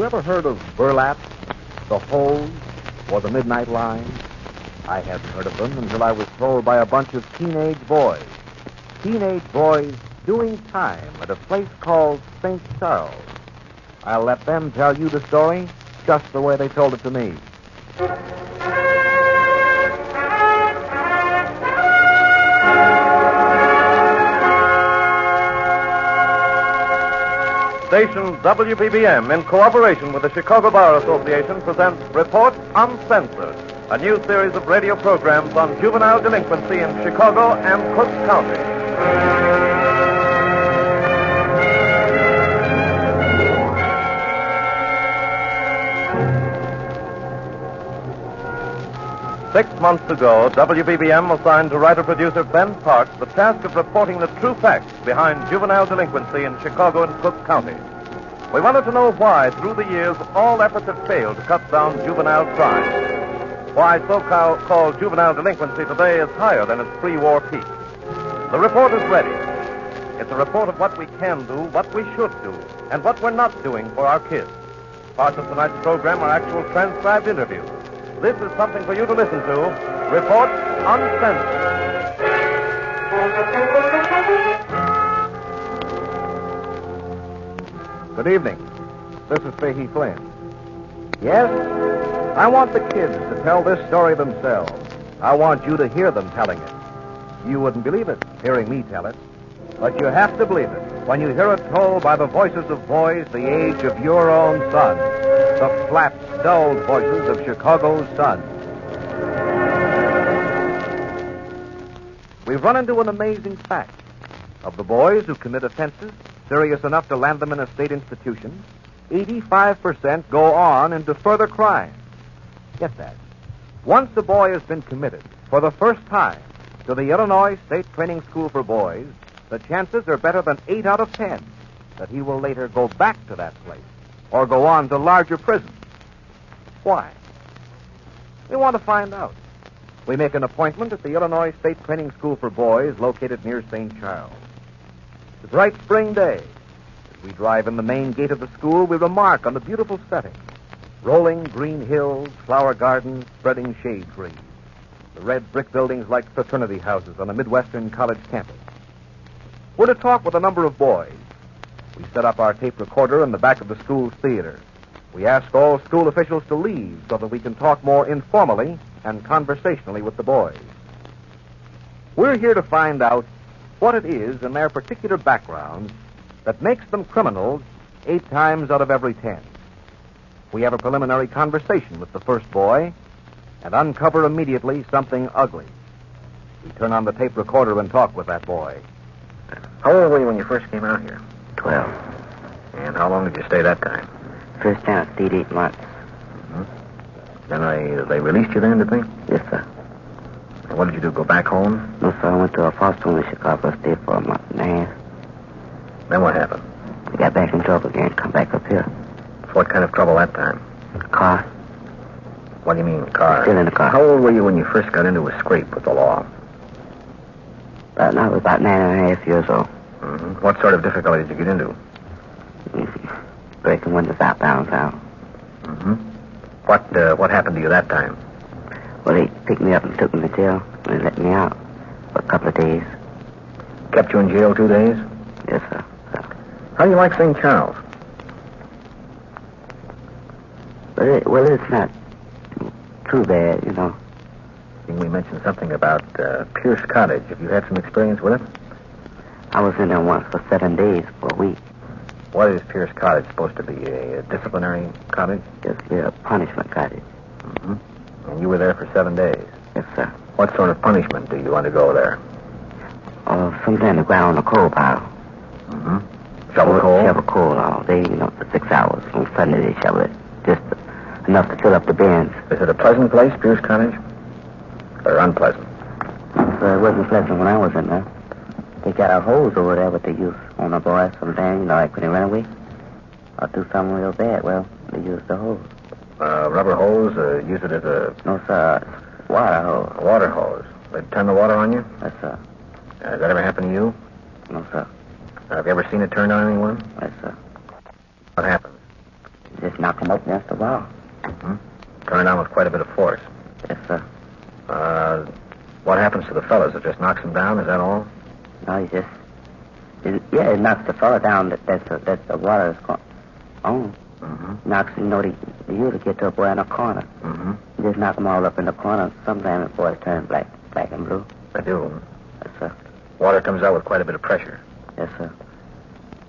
ever heard of burlap, the hose, or the midnight line? I hadn't heard of them until I was told by a bunch of teenage boys. Teenage boys doing time at a place called St. Charles. I'll let them tell you the story just the way they told it to me. Station WBBM, in cooperation with the Chicago Bar Association, presents Report Uncensored, a new series of radio programs on juvenile delinquency in Chicago and Cook County. Six months ago, WBBM assigned to writer-producer Ben Parks the task of reporting the true facts behind juvenile delinquency in Chicago and Cook County. We wanted to know why, through the years, all efforts have failed to cut down juvenile crime. Why so-called juvenile delinquency today is higher than its pre-war peak. The report is ready. It's a report of what we can do, what we should do, and what we're not doing for our kids. Parts of tonight's program are actual transcribed interviews. This is something for you to listen to. Report Uncensored. Good evening. This is Fahey Flynn. Yes, I want the kids to tell this story themselves. I want you to hear them telling it. You wouldn't believe it, hearing me tell it. But you have to believe it when you hear it told by the voices of boys the age of your own son. The flat, dulled voices of Chicago's sons. We've run into an amazing fact. Of the boys who commit offenses serious enough to land them in a state institution, 85% go on into further crime. Get that. Once a boy has been committed for the first time to the Illinois State Training School for Boys, the chances are better than 8 out of 10 that he will later go back to that place or go on to larger prisons. Why? We want to find out. We make an appointment at the Illinois State Training School for Boys located near St. Charles. It's a bright spring day. As we drive in the main gate of the school, we remark on the beautiful setting. Rolling green hills, flower gardens, spreading shade trees. The red brick buildings like fraternity houses on a Midwestern college campus. We're to talk with a number of boys. We set up our tape recorder in the back of the school's theater. We ask all school officials to leave so that we can talk more informally and conversationally with the boys. We're here to find out what it is in their particular backgrounds that makes them criminals 8 times out of every 10. We have a preliminary conversation with the first boy and uncover immediately something ugly. We turn on the tape recorder and talk with that boy. How old were you when you first came out here? 12. And how long did you stay that time? First time I stayed 8 months. Mm-hmm. Then they released you then, did they? Yes, sir. And what did you do, go back home? No, sir, I went to a foster home in Chicago, stayed for a month and a half. Then what happened? I got back in trouble again, come back up here. So what kind of trouble that time? The car. What do you mean, car? Still in the car. How old were you when you first got into a scrape with the law? I was about 9.5 years old. Mm-hmm. What sort of difficulty did you get into? Breaking windows out downtown. Mm-hmm. What happened to you that time? Well, they picked me up and took me to jail, and they let me out for a couple of days. Kept you in jail 2 days? Yes, sir. How do you like St. Charles? Well, it's not too bad, you know. I think we mentioned something about Pierce Cottage. Have you had some experience with it? I was in there once for 7 days for a week. What is Pierce Cottage supposed to be? A disciplinary cottage? Yes, yeah, a punishment cottage. Mm-hmm. And you were there for 7 days? Yes, sir. What sort of punishment do you undergo there? Sometimes the ground on the coal pile. Mm-hmm. Shovel coal? Shovel coal all day, for 6 hours. On Sunday they shovel it. Just enough to fill up the bins. Is it a pleasant place, Pierce Cottage? Or unpleasant? It wasn't pleasant when I was in there. They got a hose over there what they use on the boys sometimes, like when they run away. Or do something real bad, well, they use the hose. Rubber hose, use it as a... No, sir, water hose. A water hose. They turn the water on you? Yes, sir. Has that ever happened to you? No, sir. Have you ever seen it turned on anyone? Yes, sir. What happens? Just knock them up against the wall. Mm-hmm. Turn it on with quite a bit of force. Yes, sir. What happens to the fellas? It just knocks them down, is that all? No, it knocks the fella down. That's the water that's going on. Mm-hmm. Knocks, they usually get to a boy in a corner. Mm-hmm. You just knock them all up in the corner. Sometimes the boys turn black and blue. I do. Yes, sir. Water comes out with quite a bit of pressure. Yes, sir.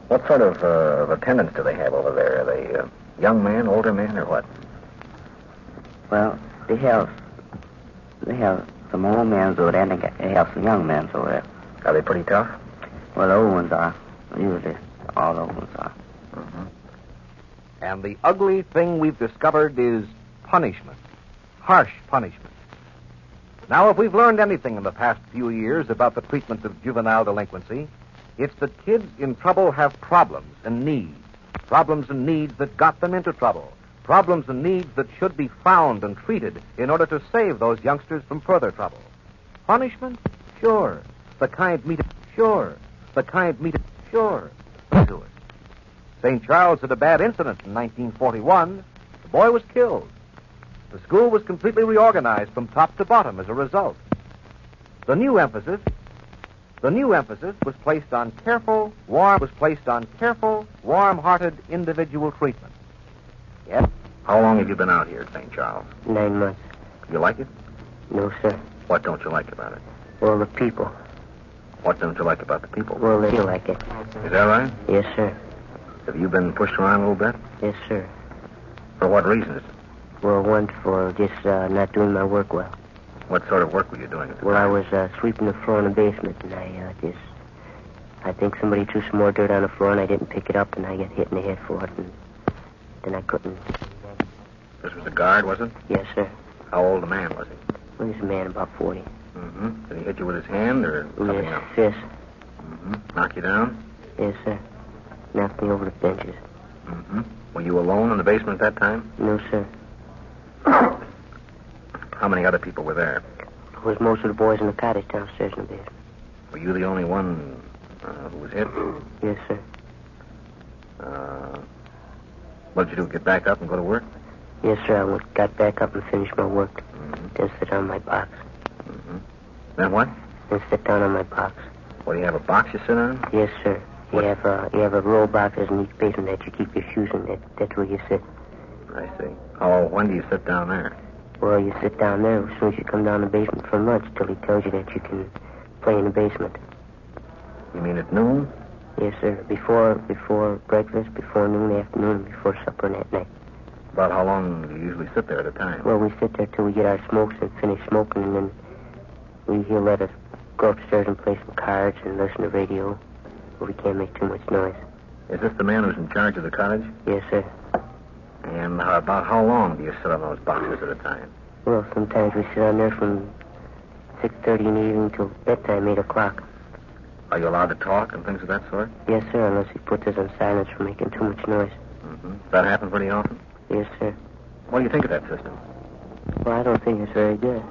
What sort of attendants do they have over there? Are they young men, older men, or what? Well, they have some old men over there, and they have some young men over there. Are they pretty tough? Well, the old ones are. Usually, all the old ones are. Mm-hmm. And the ugly thing we've discovered is punishment. Harsh punishment. Now, if we've learned anything in the past few years about the treatment of juvenile delinquency, it's that kids in trouble have problems and needs. Problems and needs that got them into trouble. Problems and needs that should be found and treated in order to save those youngsters from further trouble. Punishment? Sure. The kind meted. Sure. The kind meted. Sure. Do it. St. Charles had a bad incident in 1941. The boy was killed. The school was completely reorganized from top to bottom as a result. The new emphasis was placed on careful, warm-hearted individual treatment. Yes? How long have you been out here at St. Charles? 9 months. You like it? No, sir. What don't you like about it? Well, the people. What don't you like about the people? Well, they like it. Is that right? Yes, sir. Have you been pushed around a little bit? Yes, sir. For what reasons? Well, one for just not doing my work well. What sort of work were you doing at the Well, I time? was sweeping the floor in the basement, and I think somebody threw some more dirt on the floor, and I didn't pick it up, and I got hit in the head for it, and then I couldn't. This was a guard, was it? Yes, sir. How old a man was he? Well, he's a man about 40. Mm-hmm. Did he hit you with his hand or something Yes, else? fist. Mm-hmm. Knock you down? Yes, sir. Knocked me over the benches. Mm-hmm. Were you alone in the basement at that time? No, sir. How many other people were there? It was most of the boys in the cottage downstairs in the basement. Were you the only one who was hit? Yes, sir. What did you do, get back up and go to work? Yes, sir. I got back up and finished my work. Mm-hmm. Then sit down on my box. Mm-hmm. Then what? Then sit down on my box. What, do you have a box you sit on? Yes, sir. You have a row of boxes in each basement that you keep your shoes in. That's where you sit. I see. Oh, when do you sit down there? Well, you sit down there as soon as you come down the basement for lunch till he tells you that you can play in the basement. You mean at noon? Yes, sir. Before breakfast, before noon, afternoon, before supper, and at night. About how long do you usually sit there at a time? Well, we sit there till we get our smokes and finish smoking, and then he'll let us go upstairs and play some cards and listen to radio. But we can't make too much noise. Is this the man who's in charge of the cottage? Yes, sir. And about how long do you sit on those boxes at a time? Well, sometimes we sit on there from 6:30 in the evening till bedtime, 8 o'clock. Are you allowed to talk and things of that sort? Yes, sir, unless he puts us on silence for making too much noise. Mm-hmm. Does that happen pretty often? Yes, sir. What do you think of that system? Well, I don't think it's very good.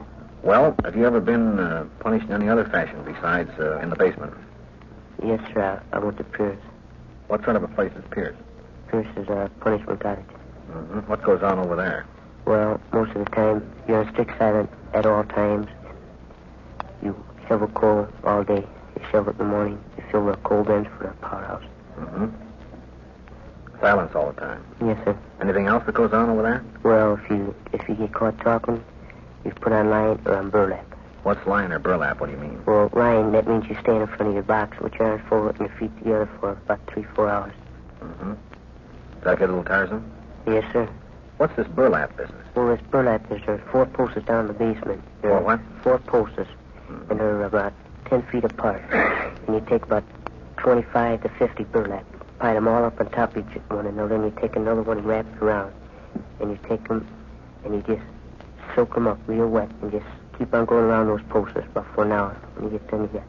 Well, have you ever been punished in any other fashion besides in the basement? Yes, sir, I went to Pierce. What sort of a place is Pierce? Pierce is a punishment cottage. Mm-hmm. What goes on over there? Well, most of the time, you're on strict silence at all times. You shovel coal all day. You shovel it in the morning. You fill the coal bins for the powerhouse. Mm-hmm. Silence all the time. Yes, sir. Anything else that goes on over there? Well, if you get caught talking, you put on line or on burlap. What's line or burlap? What do you mean? Well, line, that means you stand in front of your box with your arms forward and your feet together for about 3-4 hours. Mm-hmm. Does that get a little tiresome? Yes, sir. What's this burlap business? Well, this burlap is there are 4 posters down in the basement. There are what? 4 posters, and they're about 10 feet apart. And you take about 25 to 50 burlap, pile them all up on top of each one another, and you take another one and wrap it around. And you take them, and you just soak them up real wet, and just keep on going around those posters about for an hour. When you get done, you get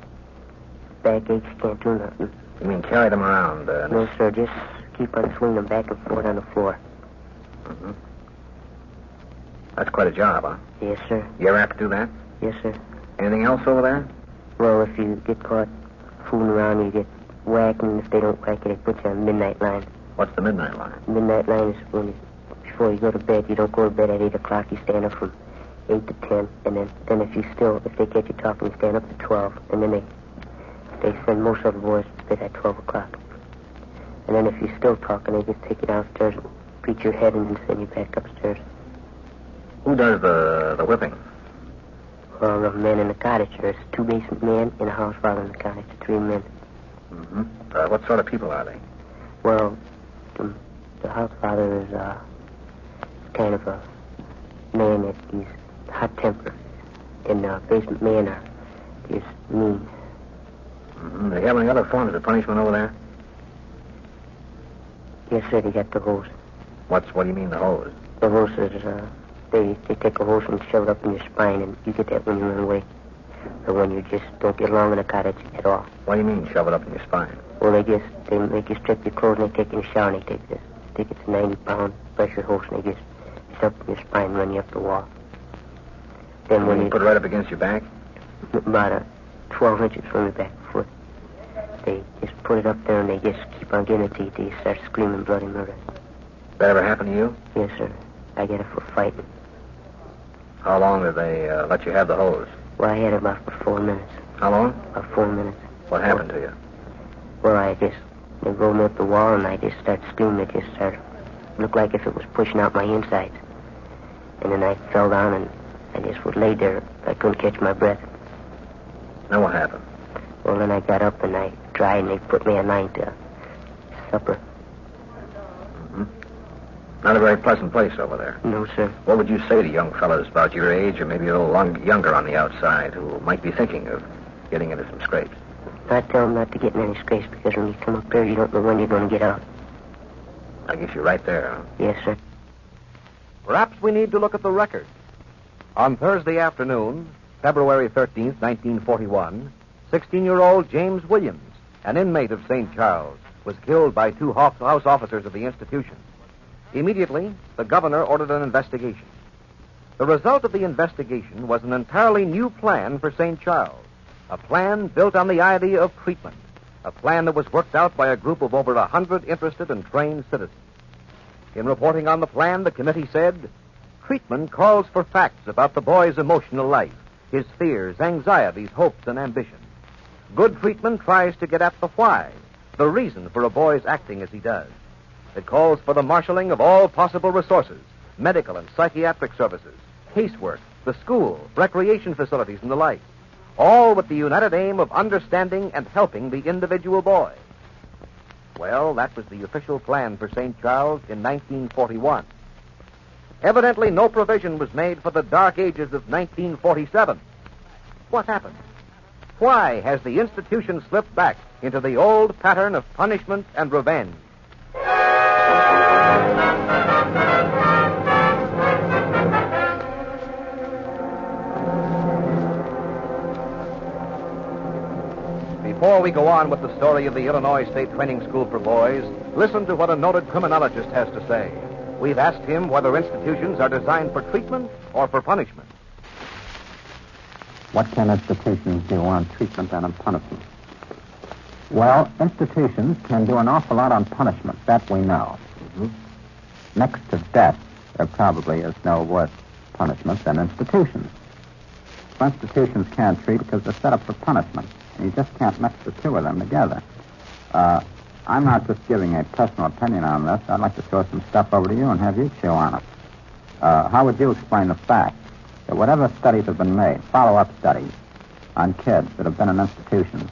back aches, you can't do nothing. You mean carry them around? No, sir, just keep on swinging them back and forth on the floor. Mm-hmm. That's quite a job, huh? Yes, sir. You ever have to do that? Yes, sir. Anything else over there? Well, if you get caught fooling around, you get whacked, and if they don't whack you, they put you on midnight line. What's the midnight line? Midnight line is when before you go to bed. You don't go to bed at 8 o'clock. You stand up from 8 to 10. And then if they get you talking, you stand up to 12. And then they send most of the boys to bed at 12 o'clock. And then if you're still talking, they just take you downstairs and beat your head and then send you back upstairs. Who does the whipping? Well, the men in the cottage. There's 2 basement men and a house father in the cottage. 3 men. Mm-hmm. What sort of people are they? Well, the house father is kind of a man that he's hot-tempered. And the basement men are just mean. Mm-hmm. Do they have any other forms of punishment over there? Yes, sir, they got the hose. What do you mean, the hose? The hose is, they take a hose and shove it up in your spine, and you get that when you run away. Or when you just don't get along in the cottage at all. What do you mean, shove it up in your spine? Well, they make you strip your clothes, and they take you in the shower, and they take this. I think it's a 90-pound pressure hose, and they just shove it in your spine and run you up the wall. Then when you put it right up against your back? About 12 inches from your back foot. They just put it up there, and they just keep on getting it to you till you start screaming bloody murder. That ever happened to you? Yes, sir. I get it for fighting. How long did they let you have the hose? Well, I had it about for 4 minutes. How long? About 4 minutes. What happened to you? Well, they rolled me up the wall, and I just started screaming. It just started, looked like if it was pushing out my insides. And then I fell down, and I just was laid there. I couldn't catch my breath. Now what happened? Well, then I got up, and I dried, and they put me in line to supper. Mm-hmm. Not a very pleasant place over there. No, sir. What would you say to young fellas about your age, or maybe a little younger on the outside, who might be thinking of getting into some scrapes? I tell them not to get in any scrapes, because when you come up there, you don't know when you're going to get out. I guess you're right there, huh? Yes, sir. Perhaps we need to look at the record. On Thursday afternoon, February 13th, 1941, 16-year-old James Williams, an inmate of St. Charles, was killed by 2 house officers of the institution. Immediately, the governor ordered an investigation. The result of the investigation was an entirely new plan for St. Charles, a plan built on the idea of treatment, a plan that was worked out by a group of over 100 interested and trained citizens. In reporting on the plan, the committee said, treatment calls for facts about the boy's emotional life, his fears, anxieties, hopes, and ambitions. Good treatment tries to get at the why, the reason for a boy's acting as he does. It calls for the marshaling of all possible resources, medical and psychiatric services, casework, the school, recreation facilities, and the like, all with the united aim of understanding and helping the individual boy. Well, that was the official plan for St. Charles in 1941. Evidently, no provision was made for the dark ages of 1947. What happened? Why has the institution slipped back into the old pattern of punishment and revenge? Before we go on with the story of the Illinois State Training School for Boys, listen to what a noted criminologist has to say. We've asked him whether institutions are designed for treatment or for punishment. What can institutions do on treatment and on punishment? Well, institutions can do an awful lot on punishment. That we know. Mm-hmm. Next to death, there probably is no worse punishment than institutions. Institutions can't treat because they're set up for punishment. And you just can't mix the two of them together. I'm not just giving a personal opinion on this. I'd like to throw some stuff over to you and have you chew on it. How would you explain the fact that whatever studies have been made, follow-up studies on kids that have been in institutions,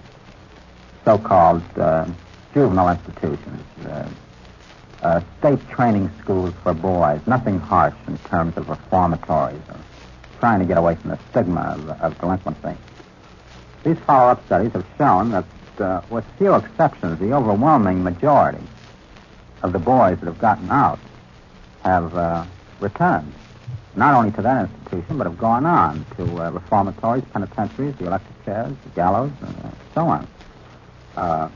so-called juvenile institutions, state training schools for boys, nothing harsh in terms of reformatories or trying to get away from the stigma of delinquency. These follow-up studies have shown that, with few exceptions, the overwhelming majority of the boys that have gotten out have returned, not only to that institution, but have gone on to reformatories, penitentiaries, the electric chairs, the gallows, and so on. A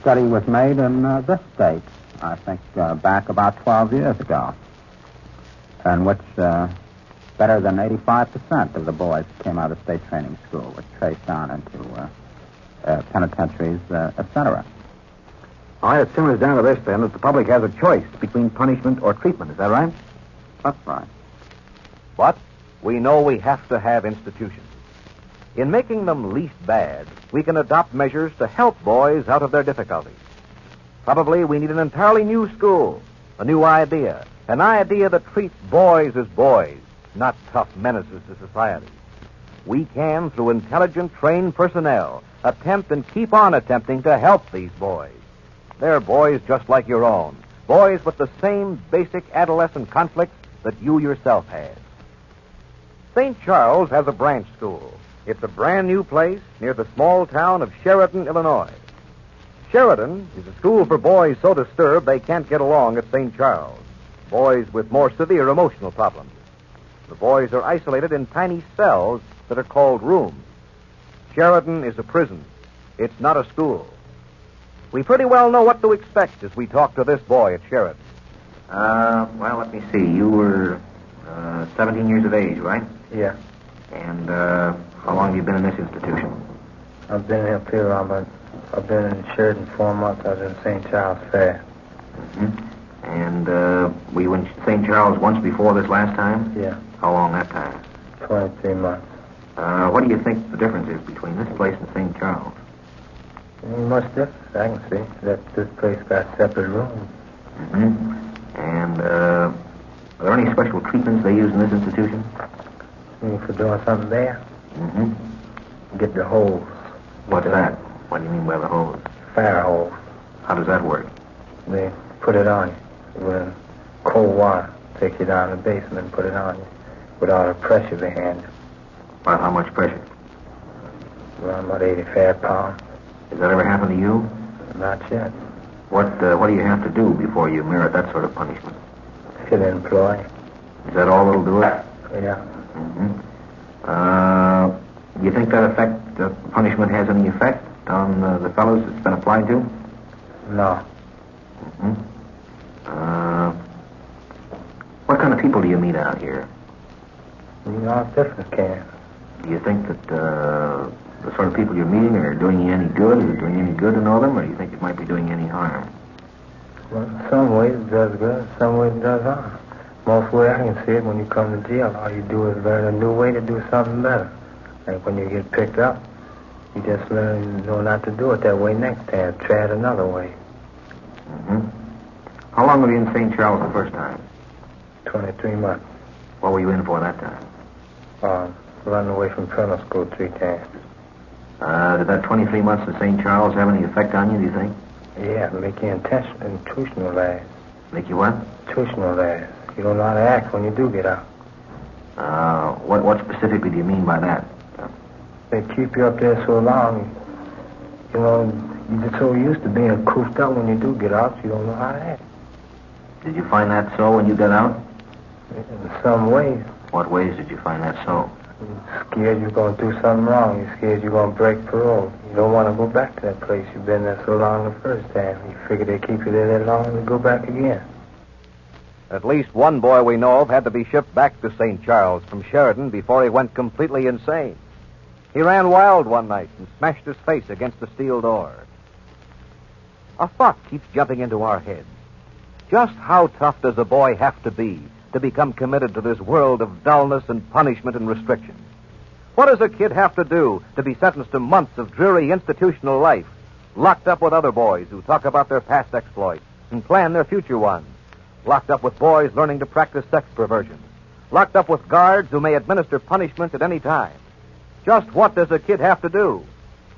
study was made in this state, I think, back about 12 years ago, in which better than 85% of the boys who came out of state training school were traced on into penitentiaries, etc. All right, it simmers down to this, then, that the public has a choice between punishment or treatment. Is that right? That's right. But we know we have to have institutions. In making them least bad, we can adopt measures to help boys out of their difficulties. Probably we need an entirely new school, a new idea, an idea that treats boys as boys, not tough menaces to society. We can, through intelligent, trained personnel, attempt and keep on attempting to help these boys. They're boys just like your own, boys with the same basic adolescent conflicts that you yourself had. St. Charles has a branch school. It's a brand new place near the small town of Sheridan, Illinois. Sheridan is a school for boys so disturbed they can't get along at St. Charles, boys with more severe emotional problems. The boys are isolated in tiny cells that are called rooms. Sheridan is a prison. It's not a school. We pretty well know what to expect as we talk to this boy at Sheridan. Well, let me see. You were 17 years of age, right? Yeah. And how long have you been in this institution? I've been up here I've been in Sheridan 4 months. I was in St. Charles Fair. Mm-hmm. And were you in St. Charles once before this last time? Yeah. How long that time? 23 months. What do you think the difference is between this place and St. Charles? Ain't much difference, I can see. That this place got separate rooms. Mm-hmm. And are there any special treatments they use in this institution? For doing something there? Mm-hmm. Get the hose. What's that? What do you mean by the hose? Fire hose. How does that work? They put it on you with cold water. Take you down to the basement and put it on you with all the pressure behind you. About how much pressure? Around about 85 pounds. Has that ever happened to you? Not yet. What do you have to do before you merit that sort of punishment? Get an employee. Is that all that'll do it? Yeah. Mm-hmm. Do you think that punishment has any effect on the fellows it's been applied to? No. Mm-hmm. What kind of people do you meet out here? You know, it's different, Ken. Do you think that the sort of people you're meeting are doing you any good? Is it doing you any good to know them, or do you think it might be doing you any harm? Well, in some ways it does good, in some ways it does harm. Most way I can see it, when you come to jail, all you do is learn a new way to do something better. Like when you get picked up, you just learn, not to do it that way next time. Try it another way. Mm-hmm. How long were you in St. Charles the first time? 23 months. What were you in for that time? Running away from criminal school 3 times. Did that 23 months in St. Charles have any effect on you, do you think? Yeah, make you institutionalized. Make you what? Institutionalized. You don't know how to act when you do get out. What specifically do you mean by that? They keep you up there so long, you're just so used to being cooped up when you do get out, you don't know how to act. Did you find that so when you got out? In some ways. What ways did you find that so? You're scared you're going to do something wrong. You're scared you're going to break parole. You don't want to go back to that place. You've been there so long the first time. You figure they keep you there that long and go back again. At least one boy we know of had to be shipped back to St. Charles from Sheridan before he went completely insane. He ran wild one night and smashed his face against the steel door. A thought keeps jumping into our heads. Just how tough does a boy have to be to become committed to this world of dullness and punishment and restriction? What does a kid have to do to be sentenced to months of dreary institutional life, locked up with other boys who talk about their past exploits and plan their future ones, locked up with boys learning to practice sex perversion, locked up with guards who may administer punishment at any time? Just what does a kid have to do?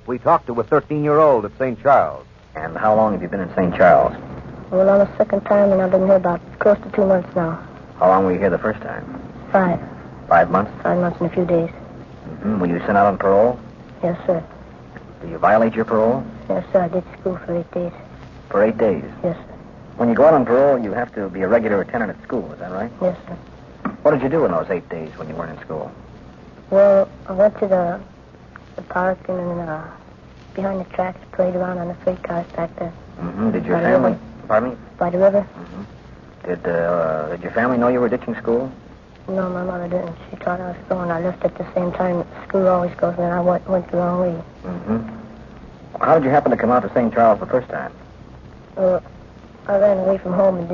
We talked to a 13-year-old at St. Charles. And how long have you been in St. Charles? Well, on the second time, and I've been here about close to 2 months now. How long were you here the first time? 5. 5 months? 5 months and a few days. Mm-hmm. Were you sent out on parole? Yes, sir. Did you violate your parole? Yes, sir. I did school for 8 days. For 8 days? Yes, sir. When you go out on parole, you have to be a regular attendant at school, is that right? Yes, sir. What did you do in those 8 days when you weren't in school? Well, I went to the park and then behind the tracks, played around on the freight cars back there. Mm-hmm. Did your By the family... river. Pardon me? By the river? Mm-hmm. Did your family know you were ditching school? No, my mother didn't. She thought I was going. I left at the same time school always goes, and then I went the wrong way. Mm-hmm. How did you happen to come out to St. Charles the first time? I ran away from home and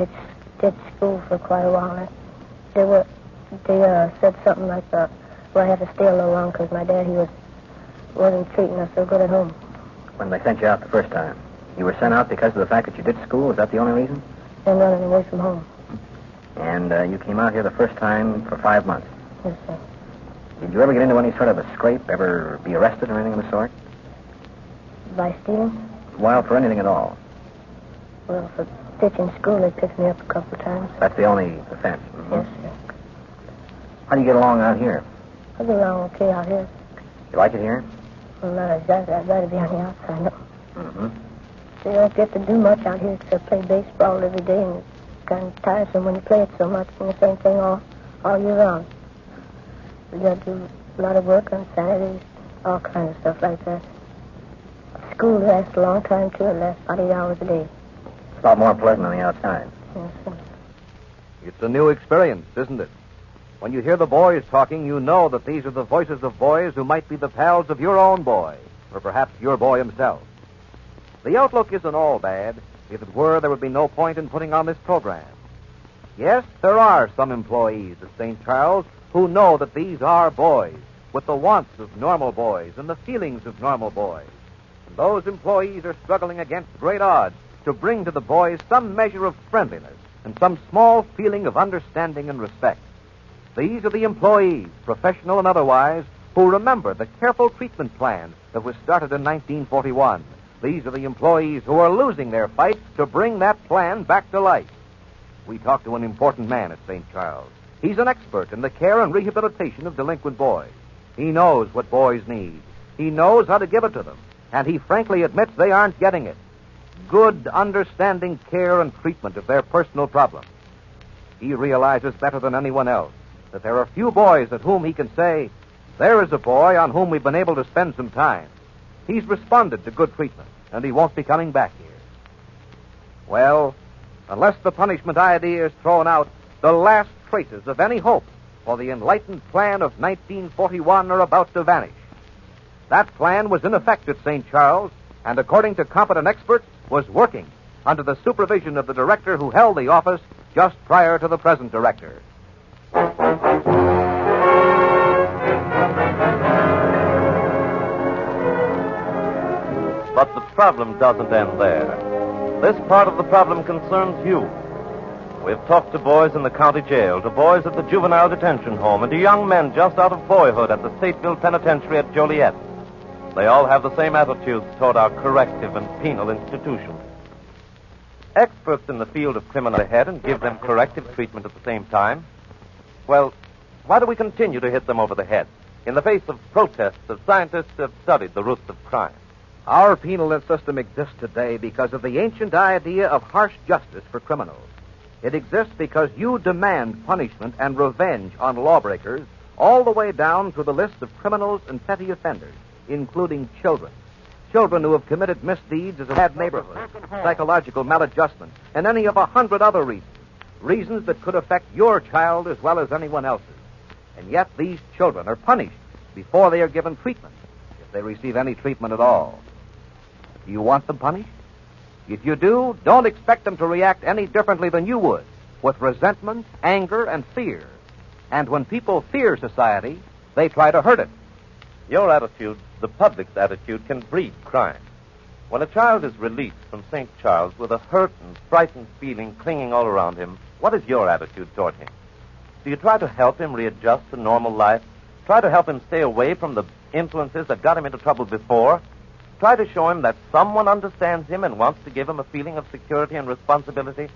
did school for quite a while. They said something like, well, I had to stay a little long because my dad, wasn't treating us so good at home. When they sent you out the first time, you were sent out because of the fact that you did school? Is that the only reason? And running away from home. And you came out here the first time for 5 months? Yes, sir. Did you ever get into any sort of a scrape? Ever be arrested or anything of the sort? By stealing? Well, for anything at all. Well, for ditching school, they picked me up a couple of times. That's the only offense? Mm-hmm. Yes, sir. How do you get along out here? I get along okay out here. You like it here? Well, not exactly. I'd rather be on the outside. No. Mm-hmm. You don't get to do much out here except play baseball every day, and it's kind of tiresome when you play it so much and the same thing all year round. We got to do a lot of work on Saturdays, all kinds of stuff like that. School lasts a long time, too. It lasts about 8 hours a day. It's a lot more pleasant on the outside. Yes, sir. It's a new experience, isn't it? When you hear the boys talking, you know that these are the voices of boys who might be the pals of your own boy, or perhaps your boy himself. The outlook isn't all bad. If it were, there would be no point in putting on this program. Yes, there are some employees at St. Charles who know that these are boys, with the wants of normal boys and the feelings of normal boys. And those employees are struggling against great odds to bring to the boys some measure of friendliness and some small feeling of understanding and respect. These are the employees, professional and otherwise, who remember the careful treatment plan that was started in 1941. These are the employees who are losing their fight to bring that plan back to life. We talked to an important man at St. Charles. He's an expert in the care and rehabilitation of delinquent boys. He knows what boys need. He knows how to give it to them. And he frankly admits they aren't getting it. Good, understanding care and treatment of their personal problems. He realizes better than anyone else that there are few boys at whom he can say, there is a boy on whom we've been able to spend some time. He's responded to good treatment, and he won't be coming back here. Well, unless the punishment idea is thrown out, the last traces of any hope for the enlightened plan of 1941 are about to vanish. That plan was in effect at St. Charles, and according to competent experts, was working under the supervision of the director who held the office just prior to the present director. But the problem doesn't end there. This part of the problem concerns you. We've talked to boys in the county jail, to boys at the juvenile detention home, and to young men just out of boyhood at the Stateville Penitentiary at Joliet. They all have the same attitudes toward our corrective and penal institutions. Experts in the field of criminal ahead and give them corrective treatment at the same time. Well, why do we continue to hit them over the head in the face of protests of scientists who have studied the roots of crime? Our penal system exists today because of the ancient idea of harsh justice for criminals. It exists because you demand punishment and revenge on lawbreakers all the way down through the list of criminals and petty offenders, including children. Children who have committed misdeeds as a bad neighborhood, psychological maladjustment, and any of 100 other reasons. Reasons that could affect your child as well as anyone else's. And yet these children are punished before they are given treatment, if they receive any treatment at all. Do you want them punished? If you do, don't expect them to react any differently than you would, with resentment, anger, and fear. And when people fear society, they try to hurt it. Your attitude, the public's attitude, can breed crime. When a child is released from St. Charles with a hurt and frightened feeling clinging all around him, what is your attitude toward him? Do you try to help him readjust to normal life? Try to help him stay away from the influences that got him into trouble before? Try to show him that someone understands him and wants to give him a feeling of security and responsibility?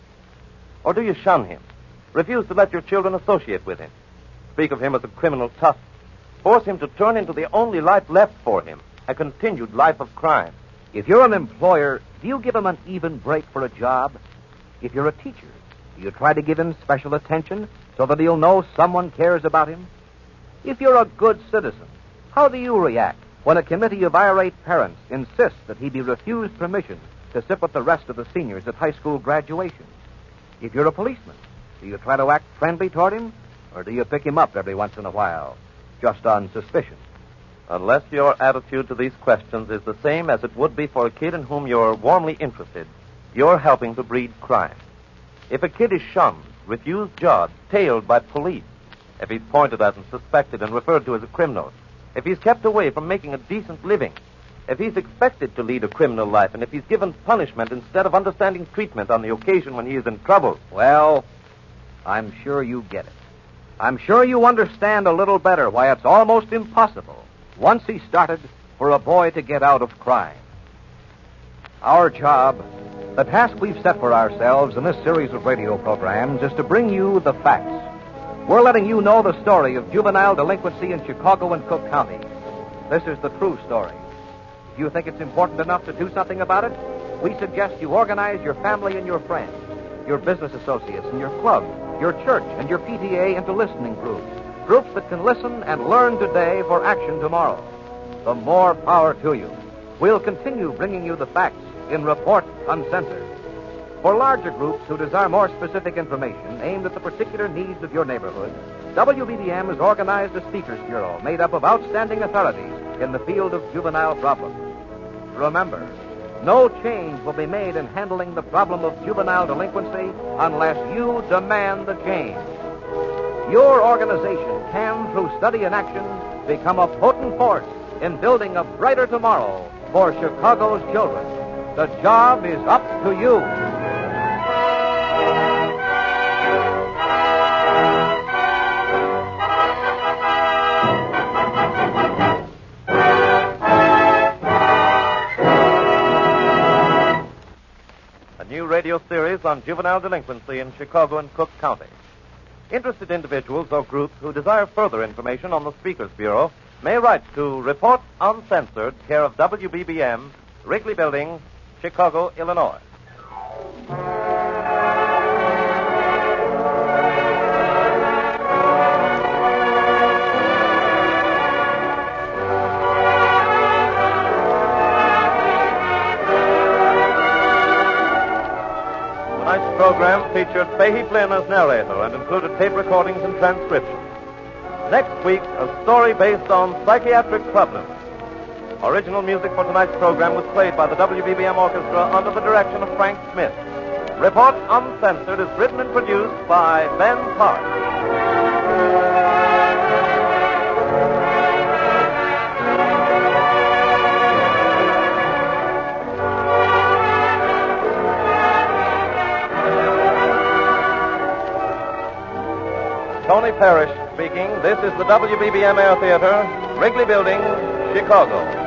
Or do you shun him? Refuse to let your children associate with him? Speak of him as a criminal tough? Force him to turn into the only life left for him, a continued life of crime? If you're an employer, do you give him an even break for a job? If you're a teacher, do you try to give him special attention so that he'll know someone cares about him? If you're a good citizen, how do you react when a committee of irate parents insists that he be refused permission to sit with the rest of the seniors at high school graduation? If you're a policeman, do you try to act friendly toward him, or do you pick him up every once in a while, just on suspicion? Unless your attitude to these questions is the same as it would be for a kid in whom you're warmly interested, you're helping to breed crime. If a kid is shunned, refused jobs, tailed by police, if he's pointed at and suspected and referred to as a criminal, if he's kept away from making a decent living, if he's expected to lead a criminal life, and if he's given punishment instead of understanding treatment on the occasion when he is in trouble. Well, I'm sure you get it. I'm sure you understand a little better why it's almost impossible, once he started, for a boy to get out of crime. Our job, the task we've set for ourselves in this series of radio programs, is to bring you the facts. We're letting you know the story of juvenile delinquency in Chicago and Cook County. This is the true story. If you think it's important enough to do something about it, we suggest you organize your family and your friends, your business associates and your club, your church and your PTA into listening groups, groups that can listen and learn today for action tomorrow. The more power to you. We'll continue bringing you the facts in Report Uncensored. For larger groups who desire more specific information aimed at the particular needs of your neighborhood, WBBM has organized a Speakers Bureau made up of outstanding authorities in the field of juvenile problems. Remember, no change will be made in handling the problem of juvenile delinquency unless you demand the change. Your organization can, through study and action, become a potent force in building a brighter tomorrow for Chicago's children. The job is up to you. A new radio series on juvenile delinquency in Chicago and Cook County. Interested individuals or groups who desire further information on the Speakers Bureau may write to Report Uncensored, care of WBBM, Wrigley Building, Chicago, Illinois. Tonight's program featured Fahey Flynn as narrator and included tape recordings and transcriptions. Next week, a story based on psychiatric problems. Original music for tonight's program was played by the WBBM Orchestra under the direction of Frank Smith. Report Uncensored is written and produced by Ben Park. Tony Parrish speaking. This is the WBBM Air Theater, Wrigley Building, Chicago.